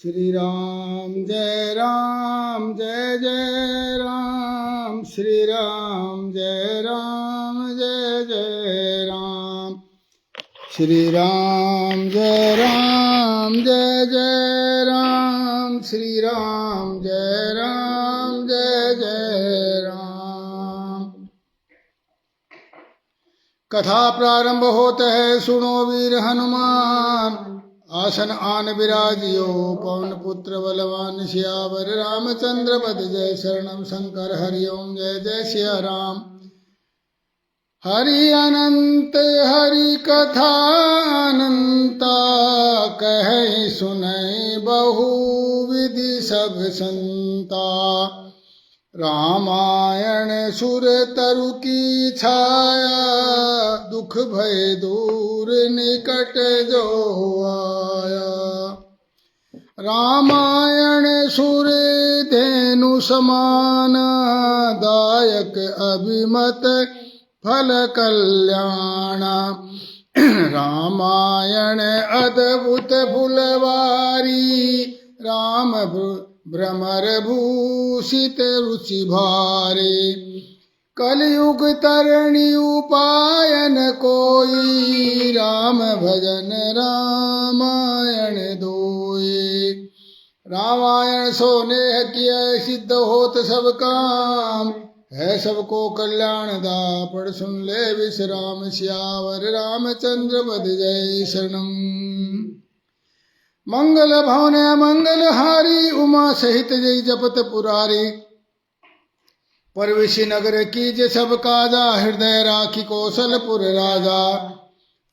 श्री राम जय जय राम, श्री राम जय जय राम, श्री राम जय जय राम, श्री राम जय जय राम। कथा प्रारंभ होत है, सुनो वीर हनुमान। आसन आन विराजियो, पवन पुत्र बलवान सियावर रामचंद्र पद जय। शरणम शंकर हरि ओम जय जय सिया राम। हरि अनंत हरि कथा अनंता, कहे सुनय बहु विधि सब संता। रामायण सुर तरु की छाया, दुख भय दूर निकट जो आया। रामायण सुर धेनु समान, दायक अभिमत फल कल्याण। रामायण अद्भुत फुलवारी, राम भ्रमर भूषित रुचि भारे। कलयुग तरणी उपायन कोई, राम भजन रामायण दोए। रामायण सोने किया सिद्ध होत सब काम, है सबको कल्याण दा पढ़ सुन ले विश्राम। सियावर रामचंद्र पद जय। शरणम मंगल भवन मंगल हारी, उमा सहित जय जपत पुरारी। परवेशी नगर कीजे सब काजा, हृदय राखी कौशलपुर राजा।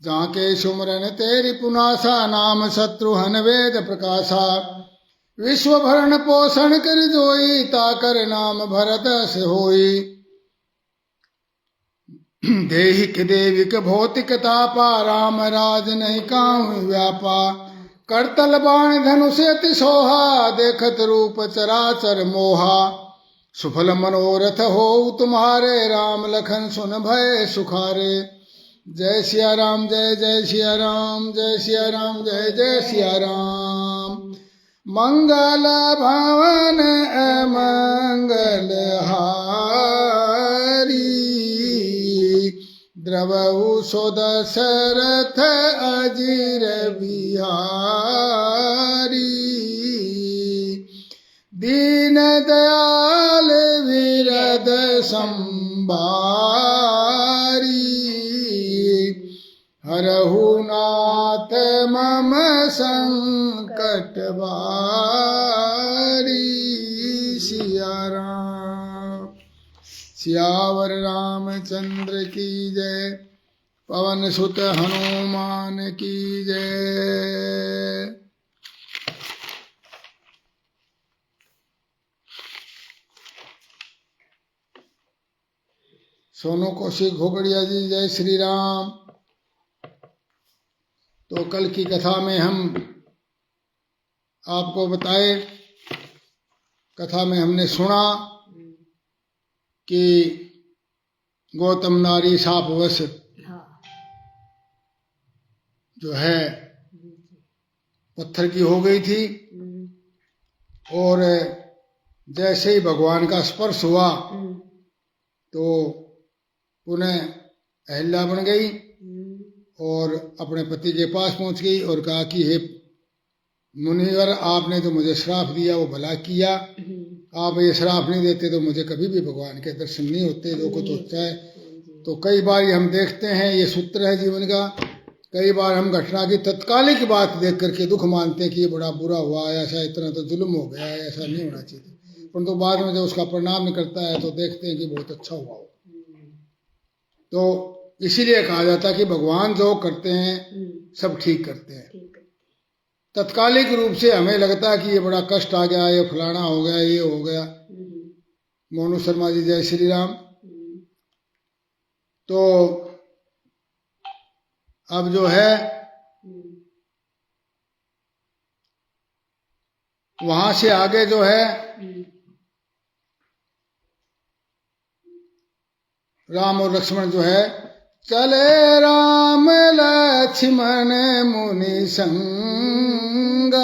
जाके सुमरन तेरी पुनासा, नाम शत्रुहन वेद प्रकाशा। विश्व भरण पोषण कर जोई, ताकर नाम भरत अस होई। देहिक देविक भौतिक तापा, राम राज नहीं काम व्यापा। करतल बाण धनुष अति सोहा, देखत रूप चराचर मोहा। सुफल मनोरथ हो तुम्हारे, राम लखन सुन भय सुखारे। जय सिया राम जय जय सिया राम, जय सिया राम जय जय सिया राम। मंगल भवन अमंगल हारी, द्रवहु सो दशरथ अजीर बिहारी। दीन दयाल विरद संभारी, हरहु नाथ मम संकट बारी। सिया राम सियावर रामचंद्र की जय, पवन सुत हनुमान की जय। सोनू कौशिक घोगड़िया जी जय श्री राम। तो कल की कथा में हम आपको बताए, कथा में हमने सुना कि गौतम नारी शापवश जो है पत्थर की हो गई थी, और जैसे ही भगवान का स्पर्श हुआ तो पुनः अहिल्या बन गई और अपने पति के पास पहुंच गई और कहा कि हे मुनिवर, आपने तो मुझे श्राप दिया वो भला किया, आप ये श्राप नहीं देते तो मुझे कभी भी भगवान के दर्शन नहीं होते, जो कुछ होता है। तो कई बार हम देखते हैं, ये सूत्र है जीवन का, कई बार हम घटना की तत्कालिक बात देख करके दुख मानते हैं कि ये बड़ा बुरा हुआ, ऐसा इतना तो जुल्म हो गया, ऐसा नहीं होना चाहिए, परंतु बाद में जब उसका परिणाम निकलता है तो देखते हैं कि बहुत अच्छा हुआ। तो इसीलिए कहा जाता है कि भगवान जो करते हैं सब ठीक करते हैं। तत्कालिक रूप से हमें लगता है कि ये बड़ा कष्ट आ गया, ये फलाना हो गया, ये हो गया। मोनू शर्मा जी जय श्री राम। तो अब जो है वहां से आगे जो है राम और लक्ष्मण जो है चले राम लक्ष्मण मुनि संगा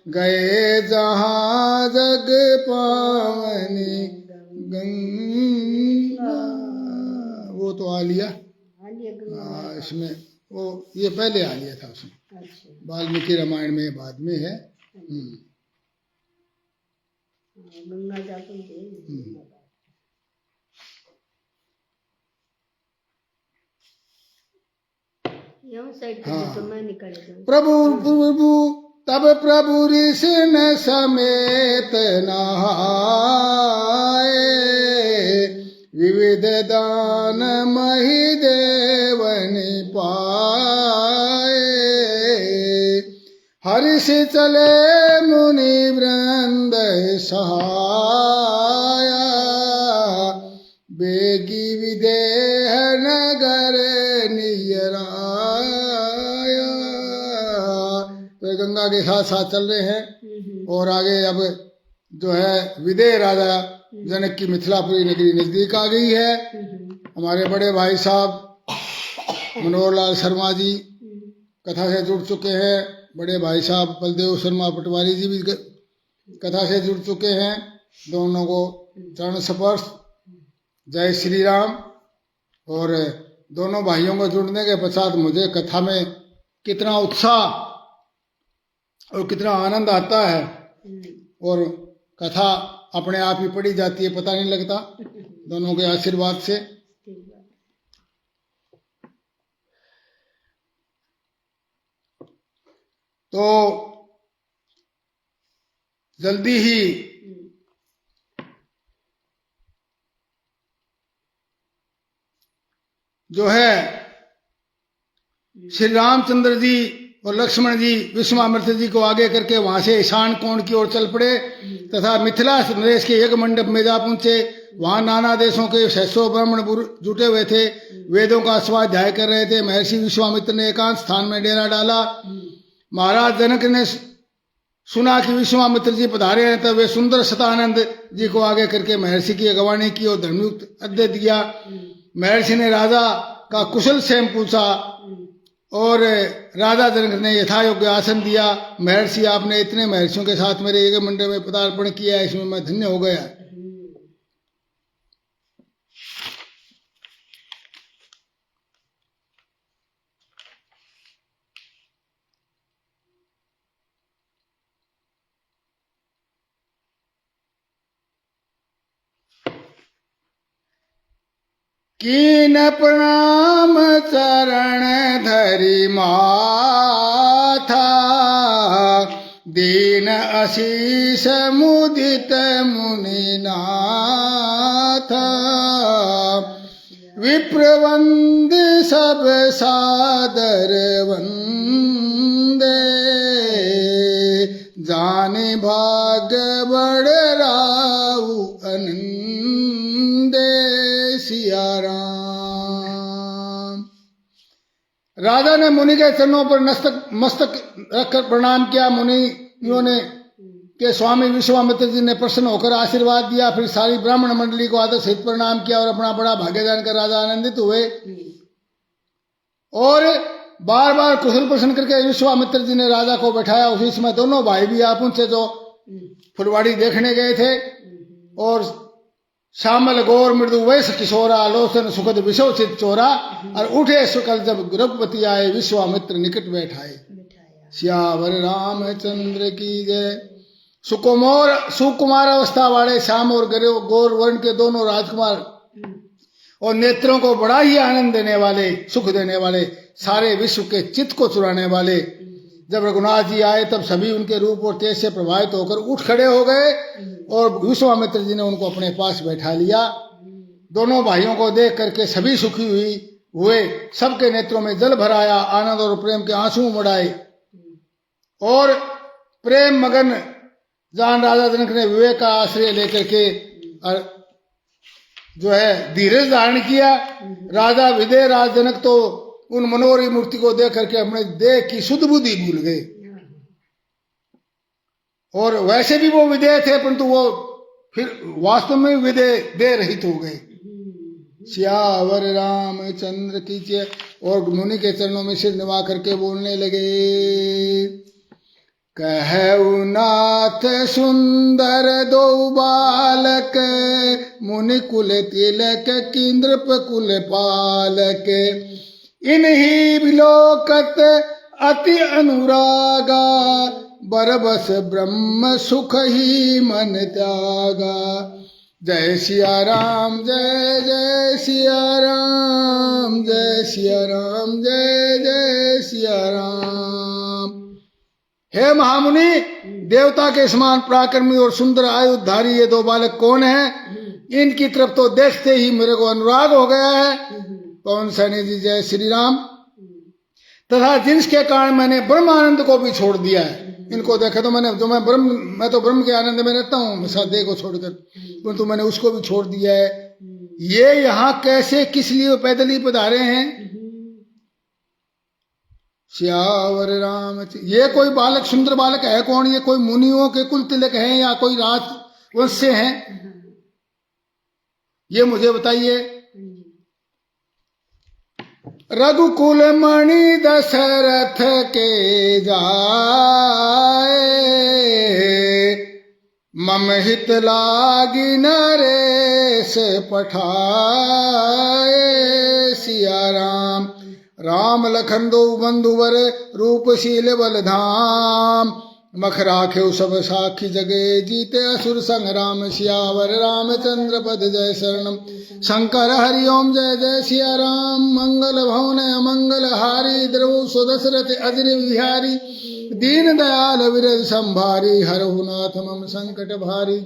गए जहाँ जग पावनी गंगा। वो तो आ लिया इसमें, वो ये पहले आ लिया था उसमें, वाल्मीकि रामायण में, बाद में है। गंगा जाती है। हाँ। प्रभु प्रभु तब प्रभु ऋषि न समेत नहाए, विविध दान मही देवनि पाए। हर्ष चले मुनि वृंद सहाया, बेगी विदेह नगर नियराया। तो गंगा के साथ साथ चल रहे हैं और आगे अब जो है विदेह राजा जनक की मिथिलापुरी नगरी नजदीक आ गई है। हमारे बड़े भाई साहब मनोहर लाल शर्मा जी कथा से जुड़ चुके हैं। बड़े भाई साहब बलदेव शर्मा पटवारी जी भी कथा से जुड़ चुके हैं। दोनों को चरण स्पर्श, जय श्री राम। और दोनों भाइयों को जुड़ने के पश्चात मुझे कथा में कितना उत्साह और कितना आनंद आता है, और कथा अपने आप ही पढ़ी जाती है, पता नहीं लगता, दोनों के आशीर्वाद से। तो जल्दी ही जो है श्री रामचंद्र जी और लक्ष्मण जी विश्वामित्र जी को आगे करके वहां से ईशान कोण की ओर चल पड़े तथा मिथिला नरेश के यज्ञ मंडप में जा पहुंचे। वहां नाना देशों के 600 ब्राह्मण जुटे हुए थे, वेदों का स्वाध्याय कर रहे थे। महर्षि विश्वामित्र ने एकांत स्थान में डेरा डाला। महाराज जनक ने सुना कि विश्वामित्र जी पधारे हैं, तब वे सुंदर सतानंद जी को आगे करके महर्षि की अगवानी की और धर्मयुक्त अध्यय दिया। महर्षि ने राजा का कुशल क्षेम पूछा और राजा जनक ने यथा योग्य आसन दिया। महर्षि, आपने इतने महर्षियों के साथ मेरे यज्ञ मंडप में पदार्पण किया, इसमें मैं धन्य हो गया। कीन प्रणाम चरण धरि माथा, दीन अशीष मुदित मुनिनाथ। विप्रवंद सब सादर वंदे, जाने भाग बड़ राउ आनंदे। सिया राम। राजा ने मुनि के चरणों पर मस्तक रखकर प्रणाम किया। मुनियों ने के स्वामी विश्वामित्र जी ने प्रसन्न होकर आशीर्वाद दिया। फिर सारी ब्राह्मण मंडली को आदर सहित प्रणाम किया और अपना बड़ा भाग्य जानकर राजा आनंदित हुए और बार बार कुशल प्रश्न करके विश्वामित्र जी ने राजा को बैठाया। उसी समय दोनों भाई भी आ पहुंचे जो फुलवाड़ी देखने गए थे। और श्यामल गौर मृदु वैश्य किशोरा, आलोचन सुखद विशोचित चोरा। और उठे सुकल जब रघुपति आए, विश्वामित्र निकट बैठाए। श्यावर रामचंद्र की जय। सुकुमार अवस्था वाले श्याम और गौर वर्ण के दोनों राजकुमार और नेत्रों को बड़ा ही आनंद देने वाले, सुख देने वाले, सारे विश्व के चित्त को चुराने वाले जब रघुनाथ जी आए, तब सभी उनके रूप और तेज से प्रभावित होकर उठ खड़े हो गए और विश्वामित्र जी ने उनको अपने पास बैठा लिया। दोनों भाइयों को देख करके सभी सुखी हुए। सबके नेत्रों में जल भराया, आनंद और प्रेम के आंसू मढ़ाए और प्रेम मगन जान राजा जनक ने विवेक का आश्रय लेकर के जो है धीरज धारण किया। राजा विदेह राज जनक तो उन मनोहरी मूर्ति को देख करके अपने देह की शुद्ध बुद्धि भूल गए। और वैसे भी वो विदेह थे, परंतु वो फिर वास्तव में विदेह देह रहित हो गए। श्यावर रामचंद्र की जय। और मुनि के चरणों में सिर निभा करके बोलने लगे, कहु नाथ सुंदर दो बालक, मुनि कुल तिलक किंद्रप कुल पालक, इन्हीं विलोकत अति अनुरागा, बरबस ब्रह्म सुख ही मन त्यागा। जय सिया राम जय जय सिया राम, जय सिया राम जय जय सिया राम। हे महामुनि, देवता के समान पराक्रमी और सुंदर आयुधारी ये दो बालक कौन हैं? इनकी तरफ तो देखते ही मेरे को अनुराग हो गया है। कौन सैनी जी जय श्री राम। तथा जिसके कारण मैंने ब्रह्मानंद को भी छोड़ दिया है। इनको देखा तो मैं तो ब्रह्म के आनंद में रहता हूँ देह को छोड़कर, परंतु मैंने उसको भी छोड़ दिया है। ये यहाँ कैसे किस लिए पैदल ही पधारे हैं? श्यावर राम। ये कोई बालक सुंदर बालक है कौन? ये कोई मुनियों के कुल तिलक हैं या कोई राजवंश से हैं? ये मुझे बताइए। रघुकुल मणि दशरथ के जाए, मम हित लागी नरेश पठाए। सिया राम। राम लखन दो बंधुवर, रूपशील बलधाम, मख राखे सब साखी जगे, जीते असुर संग्राम। सियावर रामचंद्र पद जय शरणम। शंकर हरिओम जय जय सिया राम। मंगल भवन अमंगल हारी, द्रवु सुदशरथ अजर विहारी, दीन दयाल विरज संभारी, हरहु नाथ मम संकट भारी।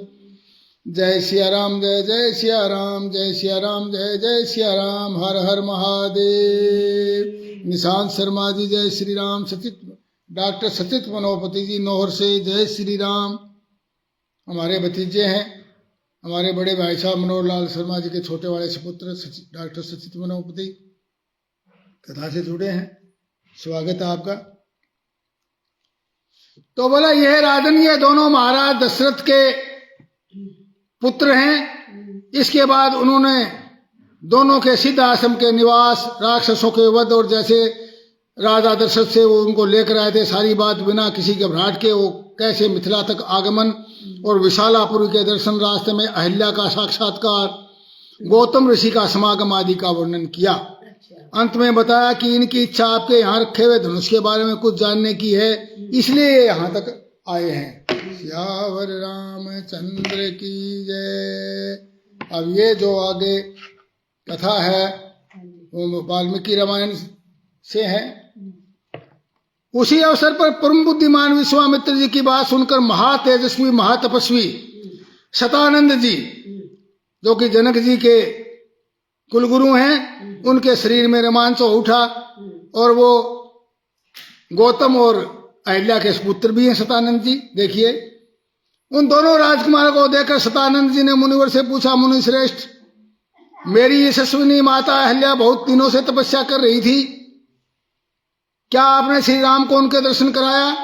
जय सिया राम जय जय सिया राम, जय सिया राम जय जय सिया राम। हर हर महादेव। निशांत शर्मा जी जय श्री राम। सचित डॉक्टर सचित मनोपति जी नौहर से जय श्री राम। हमारे भतीजे हैं, हमारे बड़े भाई साहब मनोहर लाल शर्मा जी के छोटे वाले सुपुत्र डॉक्टर सचित मनोपति कथा से जुड़े हैं। स्वागत है आपका। तो बोला यह राजन, ये दोनों महाराज दशरथ के पुत्र हैं। इसके बाद उन्होंने दोनों के सिद्ध आश्रम के निवास, राक्षसों के वध और जैसे राजा दशरथ से वो उनको लेकर आए थे, सारी बात बिना किसी घबराहट के वो कैसे मिथिला तक आगमन और विशालापुरी के दर्शन, रास्ते में अहिल्या का साक्षात्कार, गौतम ऋषि का समागम आदि का वर्णन किया। अंत में बताया कि इनकी इच्छा आपके यहाँ रखे हुए धनुष के बारे में कुछ जानने की है, इसलिए ये यहाँ तक आए हैं। सियावर रामचंद्र की जय। अब ये जो आगे कथा है वो वाल्मीकि रामायण से है। उसी अवसर पर परम बुद्धिमान विश्वामित्र जी की बात सुनकर महातेजस्वी महातपस्वी शतानंद जी, जो कि जनक जी के कुलगुरु हैं, उनके शरीर में रोमांच उठा। और वो गौतम और अहिल्या के पुत्र भी हैं शतानंद जी। देखिए, उन दोनों राजकुमारों को देखकर शतानंद जी ने मुनिवर से पूछा, मुनि श्रेष्ठ, मेरी यशस्विनी माता अहिल्या बहुत दिनों से तपस्या कर रही थी, क्या आपने श्री राम को उनके दर्शन कराया?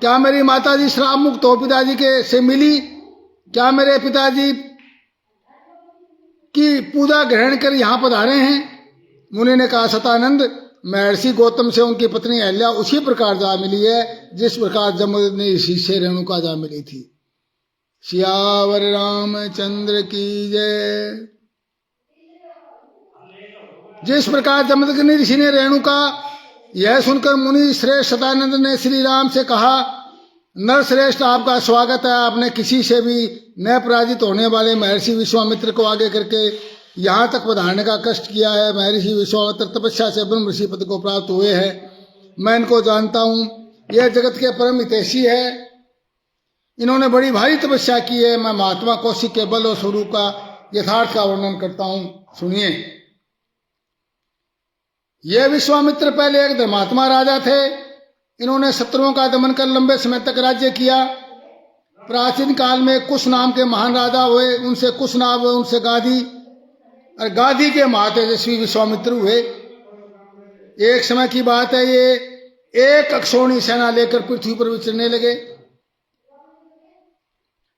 क्या मेरी माता जी श्राप मुक्त हो पिताजी के से मिली? क्या मेरे पिताजी की पूजा ग्रहण कर यहाँ पधारे हैं? मुनि ने कहा, शतानंद, महर्षि गौतम से उनकी पत्नी अहिल्या उसी प्रकार जा मिली है जिस प्रकार जमदग्नि ने ऋषि से रेणुका जा मिली थी। सियावर रामचंद्र की जय। जिस प्रकार जमदग्नि ऋषि ने रेणुका, यह सुनकर मुनि श्रेष्ठ शतानंद ने श्री राम से कहा, नर श्रेष्ठ, आपका स्वागत है। आपने किसी से भी न पराजित होने वाले महर्षि विश्वामित्र को आगे करके यहाँ तक पधारने का कष्ट किया है। महर्षि विश्वामित्र तपस्या से ब्रह्म ऋषि पद को प्राप्त हुए हैं, मैं इनको जानता हूँ। यह जगत के परम हितैषी है, इन्होंने बड़ी भारी तपस्या की है। मैं महात्मा कौशिक के बल और स्वरूप का यथार्थ का वर्णन करता हूँ, सुनिए। ये विश्वामित्र पहले एक धर्मात्मा राजा थे। इन्होंने शत्रुओं का दमन कर लंबे समय तक राज्य किया। प्राचीन काल में कुश नाम के महान राजा हुए, उनसे कुश नाम हुए, उनसे गादी, और गादी के महातेजस्वी विश्वामित्र हुए। एक समय की बात है, ये एक अक्षौणी सेना लेकर पृथ्वी पर विचरने लगे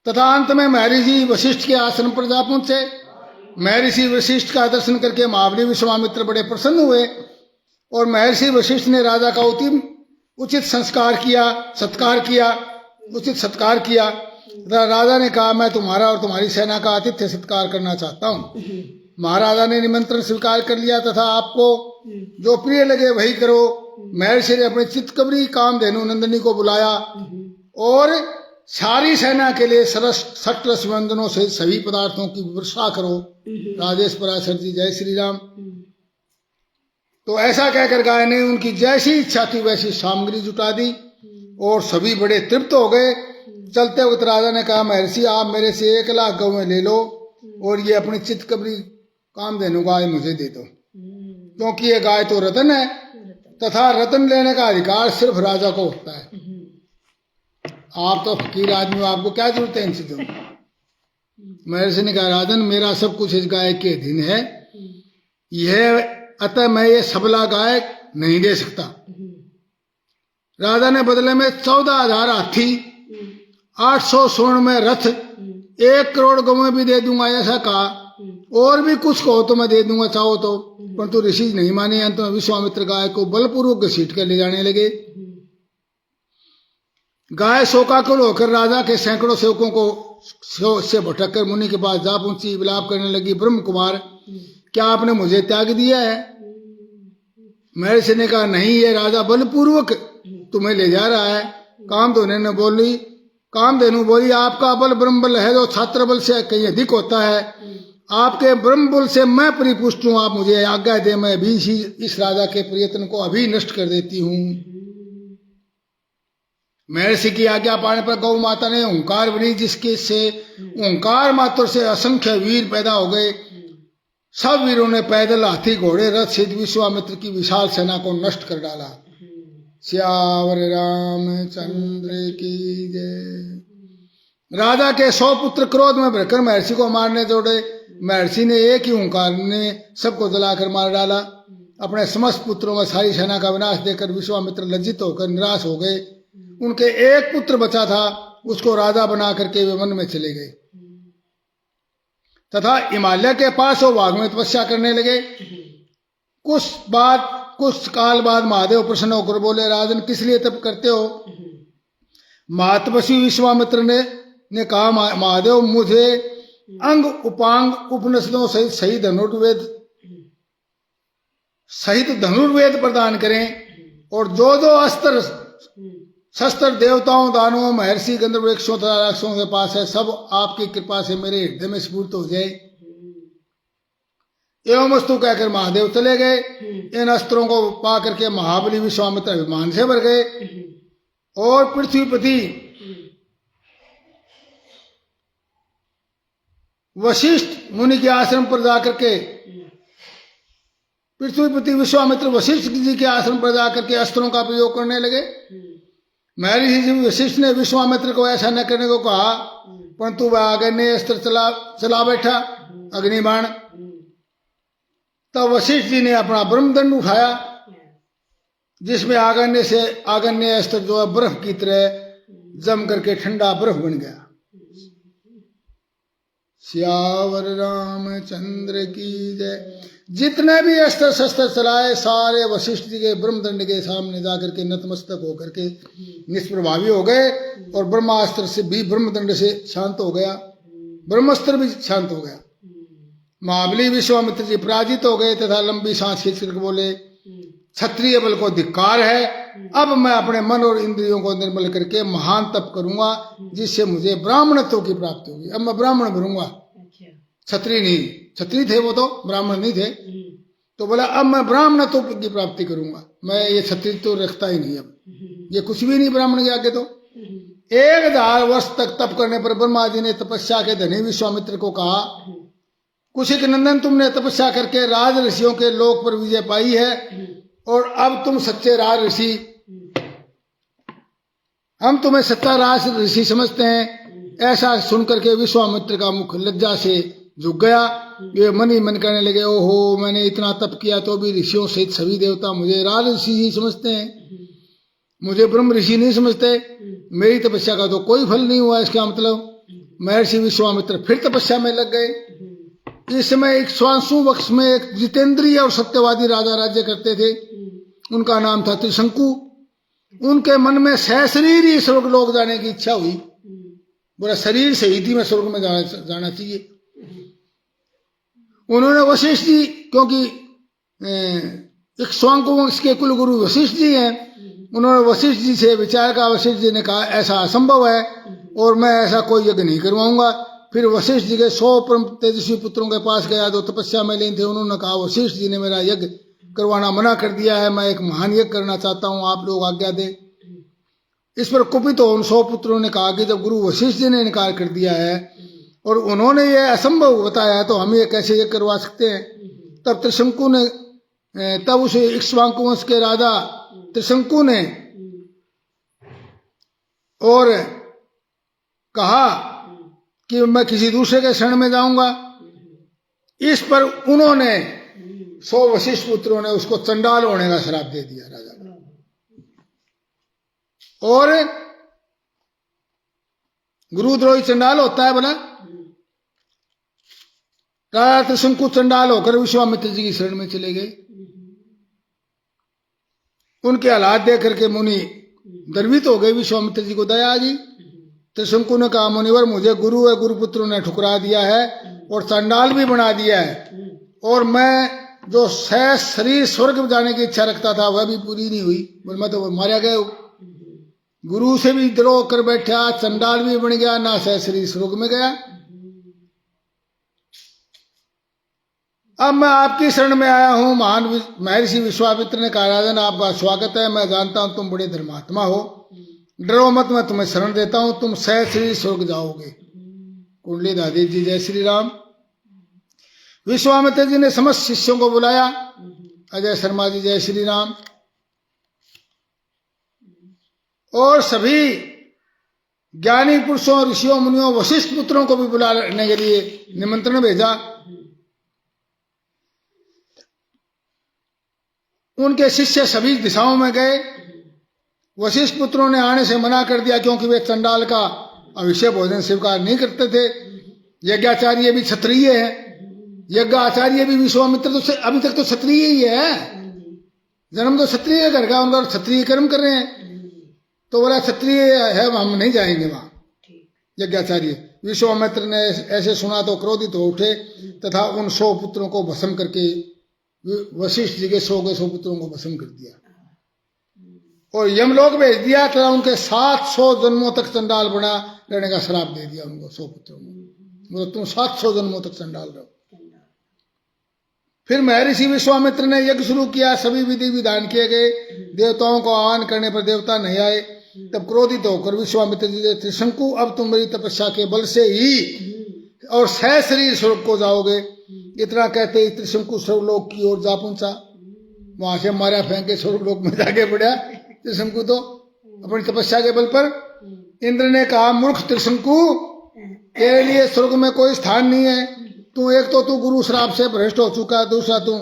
तथा अंत में महर्षि वशिष्ठ के आश्रम पर जा पहुंचे। महर्षि वशिष्ठ का दर्शन करके महाबली विश्वामित्र बड़े प्रसन्न हुए और महर्षि वशिष्ठ ने राजा का उचित संस्कार किया, सत्कार किया, उचित सत्कार किया। राजा ने कहा मैं तुम्हारा और तुम्हारी सेना का आतिथ्य सत्कार करना चाहता हूँ। महाराजा ने निमंत्रण स्वीकार कर लिया तथा आपको जो प्रिय लगे वही करो। महर्षि ने अपने चित्तकबरी कामधेनु नंदिनी को बुलाया और सारी सेना के लिए सरस सटरस व्यंजनों से सभी पदार्थों की वर्षा करो। राजेश पराशर जी जय श्री राम। तो ऐसा कहकर गाय ने उनकी जैसी इच्छा थी वैसी सामग्री जुटा दी और सभी बड़े तृप्त हो गए। चलते वक्त राजा ने कहा महर्षि आप मेरे से 1,00,000 गौएं ले लो और ये अपनी चित्तकबरी कामधेनु गाय मुझे दे दो, क्योंकि ये गाय तो रतन है तथा रतन लेने का अधिकार सिर्फ राजा को होता है। आप तो फकीर आदमी हो, आपको क्या जरूरत है इन चीजों की। महर्षि ने कहा राजन मेरा सब कुछ इस गाय के अधीन है, यह अतः मैं ये सबला गाय नहीं दे सकता। राजा ने बदले में 14,000 हाथी, 800 स्वर्ण में रथ, 1 करोड़ गौएं भी दे दूंगा ऐसा कहा। और भी कुछ कहो तो मैं दे दूंगा चाहो तो, परंतु ऋषि नहीं माने। अंत में विश्वामित्र गाय को बलपूर्वक घसीट कर ले जाने लगे। गाय शोकाकुल होकर राजा के सैकड़ों सेवकों को से भटक कर मुनि के पास जा पहुंची। विलाप करने लगी ब्रह्म कुमार क्या आपने मुझे त्याग दिया है। महर्षि ने कहा नहीं, ये राजा बलपूर्वक तुम्हें ले जा रहा है। कामधेनु बोली आपका बल ब्रह्म बल है जो छात्र बल से कहीं अधिक होता है। आपके ब्रह्म बल से मैं परिपुष्ट हूं, आप मुझे आज्ञा दे मैं भी इस राजा के प्रयत्न को अभी नष्ट कर देती हूं। महर्षि की आज्ञा पाने पर गौ माता ने ओंकार बनी, जिसके से ओंकार मात्र से असंख्य वीर पैदा हो गए। सब वीरों ने पैदल, हाथी, घोड़े, रथ सिद्ध विश्वामित्र की विशाल सेना को नष्ट कर डाला। सियावर रामचंद्र की जय। राजा के 100 पुत्र क्रोध में भरकर महर्षि को मारने दौड़े। महर्षि ने एक ही ओंकार ने सबको जलाकर मार डाला। अपने समस्त पुत्रों में सारी सेना का विनाश देकर विश्वामित्र लज्जित होकर निराश हो गए। उनके एक पुत्र बचा था, उसको राजा बना करके वे वन में चले गए तथा हिमालय के पास वो बाग में तपस्या करने लगे। कुछ काल बाद महादेव प्रसन्न होकर बोले राजन किस लिए तप करते हो। महातपस्वी विश्वामित्र ने कहा महादेव मुझे अंग उपांग उपनिषदों सहित धनुर्वेद प्रदान करें और जो अस्त्र शस्त्र देवताओं, दानवों, महर्षि, गंधर्व, यक्षों तथा राक्षसों के पास है सब आपकी कृपा से मेरे हृदय में स्फूर्त हो जाए। एवं वस्तु कहकर महादेव चले गए। इन अस्त्रों को पा करके महाबली विश्वामित्र अभिमान से भर गए और पृथ्वीपति वशिष्ठ मुनि के आश्रम पर जाकर के पृथ्वीपति विश्वामित्र वशिष्ठ जी के आश्रम पर जाकर के अस्त्रों का प्रयोग करने लगे। महर्षि जी वशिष्ठ ने विश्वामित्र को ऐसा न करने को कहा, परंतु वह आगे ने अस्त्र चला बैठा अग्निबाण। तब वशिष्ठ जी ने अपना ब्रह्मदंड उठाया, जिसमें आगन्य अस्त्र जो है बर्फ की तरह जम करके ठंडा बर्फ बन गया। सियावर रामचंद्र की जय। जितने भी अस्त्र शस्त्र चलाए सारे वशिष्ठ जी के ब्रह्मदंड के सामने जाकर के नतमस्तक होकर के निष्प्रभावी हो गए और ब्रह्मास्त्र से भी ब्रह्मदंड से शांत हो गया, ब्रह्मास्त्र भी शांत हो गया। महाबली विश्वामित्र जी पराजित हो गए तथा लंबी सांस खींचकर बोले क्षत्रिय बल को धिक्कार है। अब मैं अपने मन और इंद्रियों को निर्मल करके महान तप करूंगा जिससे मुझे ब्राह्मणत्व की प्राप्ति होगी। अब मैं ब्राह्मण बनूंगा, क्षत्रिय नहीं। क्षत्रिय थे वो तो, ब्राह्मण नहीं थे। तो बोला अब मैं ब्राह्मणत्व की प्राप्ति करूंगा, मैं ये क्षत्रिय तो रखता ही नहीं, अब ये कुछ भी नहीं ब्राह्मण के आगे। तो 1000 वर्ष तक तप करने पर ब्रह्मा जी ने तपस्या के धनी विश्वामित्र को कहा कुशिक नंदन तुमने तपस्या करके राज ऋषियों के लोक पर विजय पाई है और अब तुम सच्चे राज ऋषि, हम तुम्हें सच्चा राज ऋषि समझते हैं। ऐसा सुनकर के विश्वामित्र का मुख लज्जा से झुक गया। ये मन ही मन कहने लगे ओहो मैंने इतना तप किया तो भी ऋषियों सहित सभी देवता मुझे राज ऋषि ही समझते हैं, मुझे ब्रह्म ऋषि नहीं समझते। मेरी तपस्या का तो कोई फल नहीं हुआ। इसका मतलब महर्षि विश्वामित्र फिर तपस्या में लग गए। इस समय एक स्वांशु वंश में एक जितेंद्रिय और सत्यवादी राजा राज्य करते थे। उनका नाम था त्रिशंकु। उनके मन में सशरीर ही स्वर्ग लोक जाने की इच्छा हुई। बोला शरीर से ही थी मैं स्वर्ग में जाना चाहिए। उन्होंने वशिष्ठ जी, क्योंकि इक्ष्वाकु वंश के कुल गुरु वशिष्ठ जी हैं, उन्होंने वशिष्ठ जी से विचार का। वशिष्ठ जी ने कहा ऐसा असंभव है और मैं ऐसा कोई यज्ञ नहीं करवाऊंगा। फिर वशिष्ठ जी के 100 परम तेजस्वी पुत्रों के पास गया जो तपस्या में लीन थे। उन्होंने कहा वशिष्ठ जी ने मेरा यज्ञ करवाना मना कर दिया है, मैं एक महान यज्ञ करना चाहता हूँ, आप लोग आज्ञा दे। इस पर कुपित हो उन 100 पुत्रों ने कहा कि जब गुरु वशिष्ठ जी ने इनकार कर दिया है और उन्होंने ये असंभव बताया तो हम ये कैसे ये करवा सकते हैं। तब त्रिशंकु ने, तब उसे इक्ष्वाकु वंश के राजा त्रिशंकु ने और कहा कि मैं किसी दूसरे के शरण में जाऊंगा। इस पर उन्होंने 100 वशिष्ठ पुत्रों ने उसको चंडाल होने का श्राप दे दिया राजा को। और गुरुद्रोही चंडाल होता है बोला। राजा त्रिशंकु चंडाल होकर विश्वामित्र जी की शरण में चले गए। उनके हालात देख करके मुनि गर्वित हो गए। विश्वामित्र जी को दया आ गई। त्रिशंकु ने कहा मुनिवर मुझे गुरु व गुरुपुत्रों ने ठुकरा दिया है और चंडाल भी बना दिया है, और मैं जो शेष शरीर स्वर्ग में जाने की इच्छा रखता था वह भी पूरी नहीं हुई। बोल मैं तो मारा गया। गुरु से भी द्रोह कर बैठा, चंडाल भी बन गया, ना शेष शरीर स्वर्ग में गया। अब मैं आपकी शरण में आया हूं। महान महर्षि विश्वामित्र ने कहा राजन आपका स्वागत है, मैं जानता हूं तुम बड़े धर्मात्मा हो, डरो मत, मैं तुम्हें शरण देता हूं, तुम शेष शरीर स्वर्ग जाओगे। कुंडली दादी जी जय श्री राम। विश्वामित्र जी ने समस्त शिष्यों को बुलाया। अजय शर्मा जी जय श्री राम। और सभी ज्ञानी पुरुषों, ऋषियों, मुनियों, वशिष्ठ पुत्रों को भी बुलाने के लिए निमंत्रण भेजा। उनके शिष्य सभी दिशाओं में गए। वशिष्ठ पुत्रों ने आने से मना कर दिया क्योंकि वे चंडाल का अभिषेक भोजन स्वीकार नहीं करते थे। यज्ञाचार्य भी क्षत्रिय है। यज्ञाचार्य भी विश्वामित्र तो अभी तक तो क्षत्रिय ही है, जन्म तो क्षत्रिय घर का, उनका क्षत्रिय कर्म कर रहे हैं। तो बोला क्षत्रिय है हम नहीं जाएंगे वहां। यज्ञाचार्य विश्वामित्र ने ऐसे सुना तो क्रोधित हो उठे तथा उन 100 पुत्रों को भस्म करके, वशिष्ठ जी के 100 पुत्रों को भस्म कर दिया और यमलोक भेज दिया तथा उनके 700 जन्मों तक चंडाल बना रहने का श्राप दे दिया उनको 100 पुत्रों को। बोला तुम 700 जन्मों तक चंडाल रहो। फिर महर्षि विश्वामित्र ने यज्ञ शुरू किया। सभी विधि विधान किए गए। देवताओं को आह्वान करने पर देवता नहीं आए। तब क्रोधित होकर विश्वामित्र जी ने त्रिशंकु अब तुम मेरी तपस्या के बल से ही और शेष शरीर स्वर्ग को जाओगे। इतना कहते ही त्रिशंकु स्वर्गलोक की ओर जा पहुंचा। वहां से मारा फेंक के स्वर्गलोक में जाके पड़ा त्रिशंकु तो अपनी तपस्या के बल पर। इंद्र ने कहा मूर्ख त्रिशंकु, तेरे लिए स्वर्ग में कोई स्थान नहीं है। तू एक तो तू गुरु श्राप से भ्रष्ट हो चुका, दूसरा तू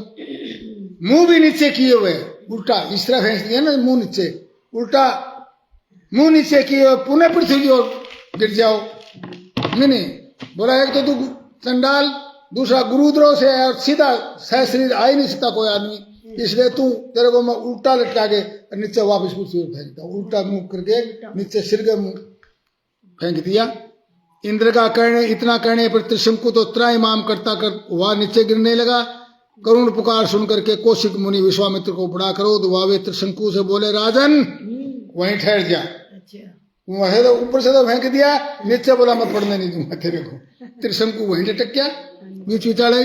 मुंह भी नीचे किए हुए उल्टा, इस तरह फेंक दिया ना मुंह नीचे, उल्टा मुंह नीचे किए हुए पुनः पृथ्वी की ओर गिर जाओ। नहीं बोला एक तो तू चंडाल, दूसरा गुरुद्रोह से है और सीधा सह शरीर आ ही नहीं सकता कोई आदमी, इसलिए तू तेरे को मैं उल्टा लटका के नीचे वापस पृथ्वी पर फेंकता हूँ। उल्टा मुंह करके नीचे सिर के मुंह फेंक दिया। इंद्र का कहने इतना कहने पर त्रिशंकु तो त्राहिमाम करता कर वहां नीचे गिरने लगा। करुण पुकार सुन करके कौशिक मुनि विश्वामित्र को बड़ा क्रोध हुआ। वे त्रिशंकु से बोले राजन वहीं ठहर जा। वहीं तो ऊपर से तो फेंक दिया, नीचे बोला मैं पढ़ने नहीं दूंगा तेरे को। त्रिशंकु वहीं लटक गया बीच विचाले।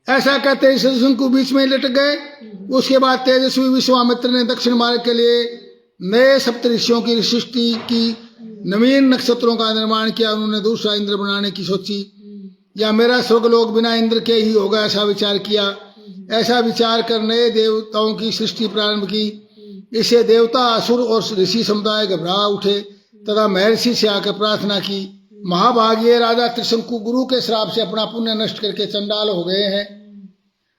ऐसा कहते ही त्रिशंकु बीच में लटक गए। उसके बाद तेजस्वी विश्वामित्र ने दक्षिण मार्ग के लिए नए सप्तऋषियों की सृष्टि की, नवीन नक्षत्रों का निर्माण किया। उन्होंने दूसरा इंद्र बनाने की सोची, या मेरा स्वर्गलोक बिना इंद्र के ही होगा ऐसा विचार किया। ऐसा विचार कर नए देवताओं की सृष्टि प्रारंभ की। इससे देवता, असुर और ऋषि समुदाय घबरा उठे तथा महर्षि से आकर प्रार्थना की, महाभाग्य राजा त्रिशंकु गुरु के श्राप से अपना पुण्य नष्ट करके चंडाल हो गए हैं,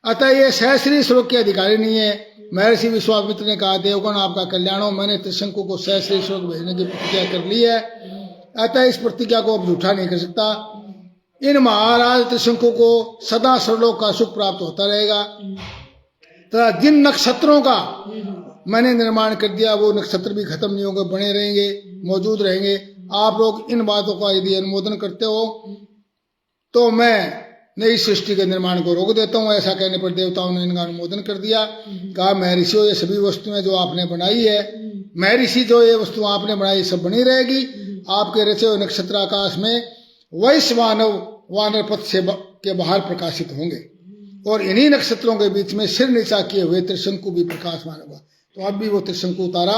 अतः ये सहस्री स्वर्ग के अधिकारी नहीं है। महर्षि विश्वामित्र ने कहा देवगण आपका कल्याण हो, मैंने त्रिशंकु को सहस्री स्वर्ग भेजने की प्रतिज्ञा कर ली है, अतः इस प्रतिज्ञा को अब झूठा नहीं कर सकता। इन महाराज त्रिशंकु को सदा सर्वलोक का सुख प्राप्त होता रहेगा तथा जिन नक्षत्रों का मैंने निर्माण कर दिया, वो नक्षत्र भी खत्म नहीं होंगे, बने रहेंगे, मौजूद रहेंगे। आप लोग इन बातों का यदि अनुमोदन करते हो तो मैं नई सृष्टि के निर्माण को रोक देता हूँ। ऐसा कहने पर देवताओं ने इनका अनुमोदन कर दिया। कहा महर्षियों, ये सभी वस्तुएं जो आपने बनाई है, महर्षि जो ये वस्तुएं आपने बनाई सब बनी रहेगी। आपके रचे हुए नक्षत्र आकाश में वैश्वानव वानर पथ से के बाहर प्रकाशित होंगे और इन्हीं नक्षत्रों के बीच में सिर नीचा किए हुए त्रिशंकु भी प्रकाशमान होगा। तो अब भी वो त्रिशंकु तारा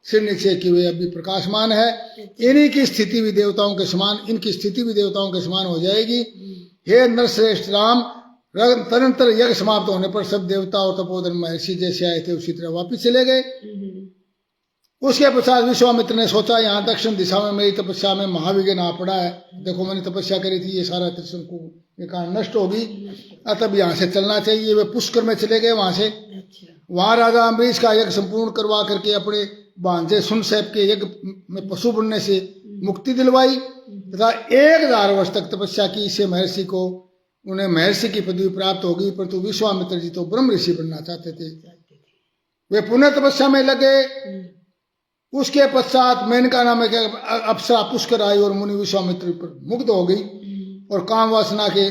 सिर नीचे किए हुए अब भी प्रकाशमान है। इन्हीं की स्थिति भी देवताओं के समान, इनकी स्थिति भी देवताओं के समान हो जाएगी। हे नरश्रेष्ठ राम, तदनंतर यज्ञ समाप्त होने पर सब देवता और तपोधन महर्षि जैसे आए थे उसी तरह वापिस चले गए। उसके पश्चात विश्वामित्र ने सोचा, यहाँ दक्षिण दिशा में मेरी तपस्या में महाविघ्न आ पड़ा है। देखो मैंने तपस्या करी थी, ये सारा त्रिशंकु के कारण नष्ट होगी, अतः यहाँ से चलना चाहिए। वे पुष्कर में चले गए। वहां से वहां राजा अम्बरीश का यज्ञ संपूर्ण करवा करके अपने भांजे सुनसैप के यज्ञ में पशु बनने से मुक्ति दिलवाई तथा 1000 वर्ष तक तपस्या की। इससे महर्षि को उन्हें महर्षि की पदवी प्राप्त होगी। परंतु विश्वामित्र जी तो ब्रह्म ऋषि बनना चाहते थे। वे पुनः तपस्या में लगे। उसके पश्चात मेनका नाम के अप्सरा पुष्कर आई और मुनि विश्वामित्र पर मुग्ध हो गई और काम वासना के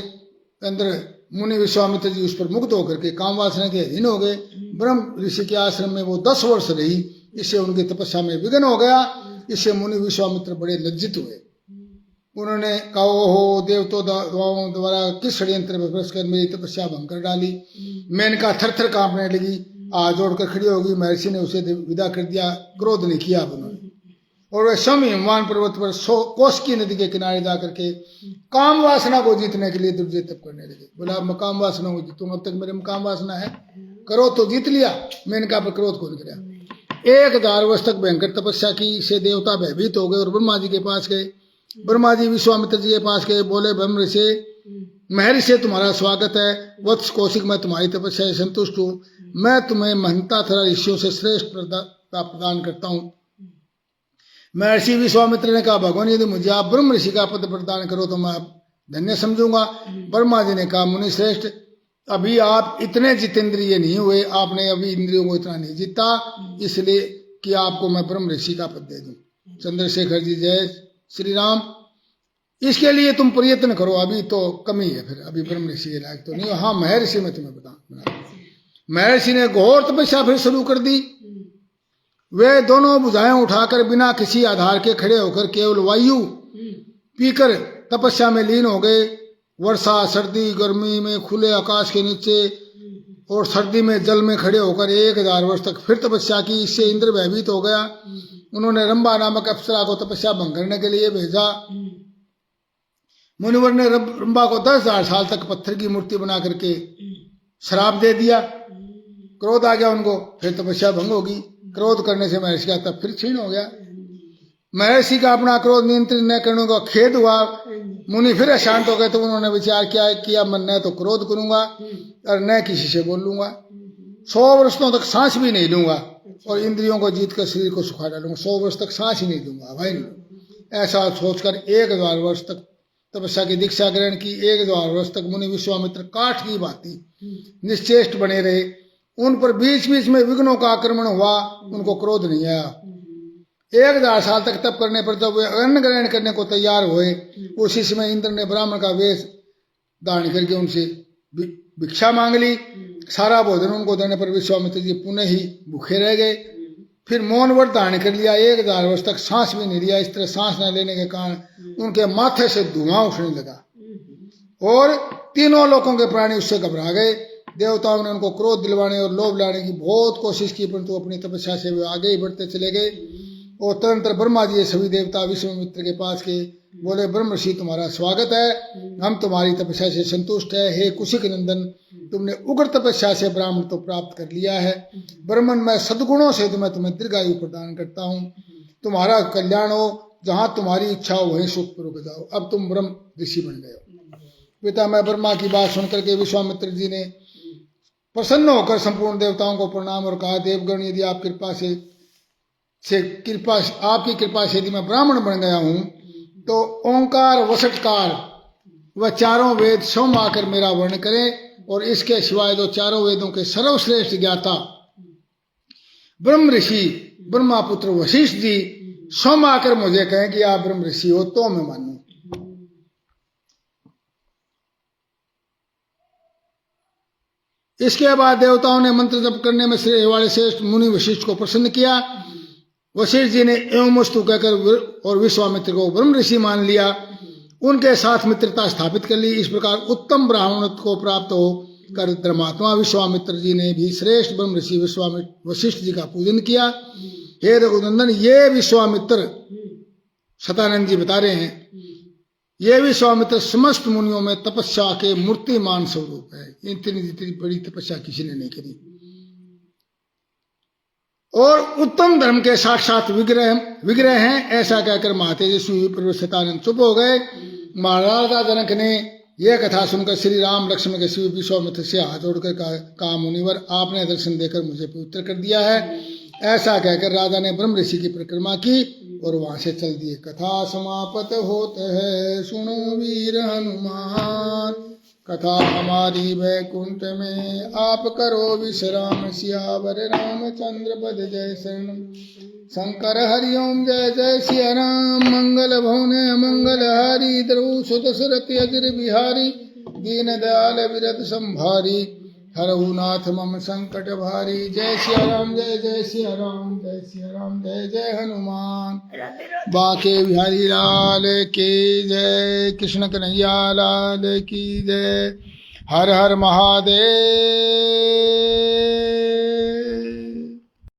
अंदर मुनि विश्वामित्र जी उस पर मुग्ध होकर के काम वासना के अधीन हो गए। ब्रह्म ऋषि के आश्रम में वो 10 वर्ष रही। इससे उनकी तपस्या में विघ्न हो गया। इससे मुनि विश्वामित्र बड़े लज्जित हुए। उन्होंने कहा, ओहो, देवताओं द्वारा किस षड्यंत्र में फंस कर मेरी तपस्या भंग कर डाली। मेनका थर-थर कांपने लगी, हाथ जोड़कर खड़ी होगी। महर्षि ने उसे विदा कर दिया, क्रोध नहीं किया उन्होंने। और वे स्वयं हिमवान पर्वत पर कोसकी नदी के किनारे जाकर के काम वासना को जीतने के लिए दुर्जय तप करने लगे। बोला, मैं काम वासना को जीतूंगा, अब तक मेरे में काम वासना है, क्रोध तो जीत लिया, मेनका पर क्रोध कौन किया। 1000 वर्ष तक भयंकर तपस्या की। इससे देवता भयभीत हो गए और ब्रह्मा जी के पास गए। ब्रह्मा जी विश्वामित्र जी के पास गए, बोले, ब्रह्म ऋषि, महर्षि तुम्हारा स्वागत है। वत्स कौशिक, मैं तुम्हारी तपस्या से संतुष्ट हूँ। मैं तुम्हें महंता तथा ऋषियों से श्रेष्ठ प्रदान करता हूँ। महर्षि विश्वामित्र ने कहा, भगवान, यदि मुझे आप ब्रह्म ऋषि का पद प्रदान करो तो मैं धन्य समझूंगा। ब्रह्मा जी ने कहा, मुनि श्रेष्ठ, अभी आप इतने जितेंद्रिय नहीं हुए, आपने अभी इंद्रियों को इतना नहीं जीता, इसलिए कि आपको मैं ब्रह्म ऋषि का पद दे दूं। चंद्रशेखर जी, जय श्री राम। इसके लिए तुम प्रयत्न करो, अभी तो कमी है, फिर अभी ब्रह्म ऋषि के लायक तो नहीं हो। हाँ, महर्षि में तुम्हें बता। महर्षि ने घोर तपस्या फिर शुरू कर दी। वे दोनों भुजाएं उठाकर बिना किसी आधार के खड़े होकर केवल वायु पीकर तपस्या में लीन हो गए। वर्षा, सर्दी, गर्मी में खुले आकाश के नीचे और सर्दी में जल में खड़े होकर 1000 वर्ष तक फिर तपस्या की। इससे इंद्र भयभीत हो गया। उन्होंने रंभा नामक अप्सरा को तपस्या भंग करने के लिए भेजा। मुनिवर ने रंभा को 10,000 साल तक पत्थर की मूर्ति बना करके श्राप दे दिया। क्रोध आ गया उनको, फिर तपस्या भंग होगी। क्रोध करने से महर्षि का तब फिर क्षीण हो गया। महर्षि का अपना क्रोध नियंत्रित न करने का खेद हुआ। मुनि फिर अशांत हो गए तो उन्होंने विचार किया, मैं न तो क्रोध करूंगा और न किसी से बोल लूंगा। 100 वर्षों तक सांस भी नहीं लूंगा और इंद्रियों को जीत कर शरीर को सुखा डालूंगा। 100 वर्ष तक सांस ही नहीं दूंगा भाई। ऐसा सोचकर 1000 वर्ष तक तपस्या की दीक्षा ग्रहण की। 1000 वर्ष तक मुनि विश्वामित्र काठ की भांति निश्चेष्ट बने रहे। उन पर बीच बीच में विघ्नों का आक्रमण हुआ, उनको क्रोध नहीं आया। 1000 साल तक तप करने पर जब वे अन्न ग्रहण करने को तैयार हुए, उसी समय इंद्र ने ब्राह्मण का वेश धारण करके उनसे भिक्षा मांग ली। सारा भोजन उनको देने पर विश्वामित्र जी पुनः ही भूखे रह गए। फिर मौन व्रत धारण कर लिया। 1000 वर्ष तक सांस भी नहीं लिया। इस तरह सांस न लेने के कारण उनके माथे से धुआं उठने लगा और तीनों लोकों के प्राणी उससे घबरा गए। देवताओं ने उनको क्रोध दिलवाने और लोभ लाने की बहुत कोशिश की, परंतु अपनी तपस्या से वे आगे ही बढ़ते चले गए। और तदनंतर ब्रह्मा जी सभी देवता विश्वामित्र के पास के बोले, ब्रह्म ऋषि, तुम्हारा स्वागत है। हम तुम्हारी तपस्या से संतुष्ट है। हे कुशिक नंदन, तुमने उग्र तपस्या से ब्राह्मण तो प्राप्त कर लिया है। ब्रह्मन, मैं सद्गुणों से तुम्हें दीर्घायु प्रदान करता हूँ। तुम्हारा कल्याण हो, जहाँ तुम्हारी इच्छा हो वहीं सुखपूर्वक जाओ। अब तुम ब्रह्म ऋषि बन गए हो। पिता मैं ब्रह्मा की बात सुनकर के विश्वामित्र जी ने प्रसन्न होकर संपूर्ण देवताओं को प्रणाम और कहा, देवगण, यदि आप आपकी कृपा से यदि मैं ब्राह्मण बन गया हूं तो ओंकार, वसटकार व चारों वेद स्वयं आकर मेरा वर्ण करें और इसके सिवाय जो चारों वेदों के सर्वश्रेष्ठ ज्ञाता ब्रह्म ऋषि ब्रह्मापुत्र वशिष्ठ जी स्वयं आकर मुझे कहें कि आप ब्रह्म ऋषि हो तो मैं मानूं। इसके बाद देवताओं ने मंत्र जप करने में श्रेय वाले श्रेष्ठ मुनि वशिष्ठ को प्रसन्न किया। वशिष्ठ जी ने एवं वस्तु कहकर और विश्वामित्र को ब्रह्म ऋषि मान लिया। उनके साथ मित्रता स्थापित कर ली। इस प्रकार उत्तम ब्राह्मणत्व को प्राप्त हो कर धर्मात्मा विश्वामित्र जी ने भी श्रेष्ठ ब्रह्म ऋषि वशिष्ठ जी का पूजन किया। हे रघुनंदन, ये विश्वामित्र सतानंद जी बता रहे हैं, ये विश्वामित्र समस्त मुनियों में तपस्या के मूर्तिमान स्वरूप है। इतनी जितनी बड़ी तपस्या किसी ने नहीं करी और उत्तम धर्म के साक्षात विग्रह हैं। ऐसा कहकर महातेजस्वी प्रभु सतानंद चुप हो गए। महाराजा जनक ने यह कथा सुनकर श्री राम लक्ष्मण के शिव विश्वामित्र से हाथ जोड़कर कहा, मुनिवर, आपने दर्शन देकर मुझे पवित्र कर दिया है। ऐसा कहकर राजा ने ब्रह्म ऋषि की परिक्रमा की और वहां से चल दिए। कथा समाप्त होत है, सुनो वीर हनुमान। कथा हमारी वैकुंठ में, आप करो विश्राम। सियावर रामचंद्र पद जय शरण। शंकर हरिओम जय जय सिया राम। मंगल भवन मंगल हारी, द्रऊ सुत सुरति अजिर बिहारी। दीन दयाल विरत संभारी, हरहु नाथ मम संकट भारी। जय सिया राम जय जय सिया राम, जय सिया राम जय जय हनुमान। बाके बिहारी लाल की जय, कृष्ण कन्हैया लाल की जय। हर हर महादेव।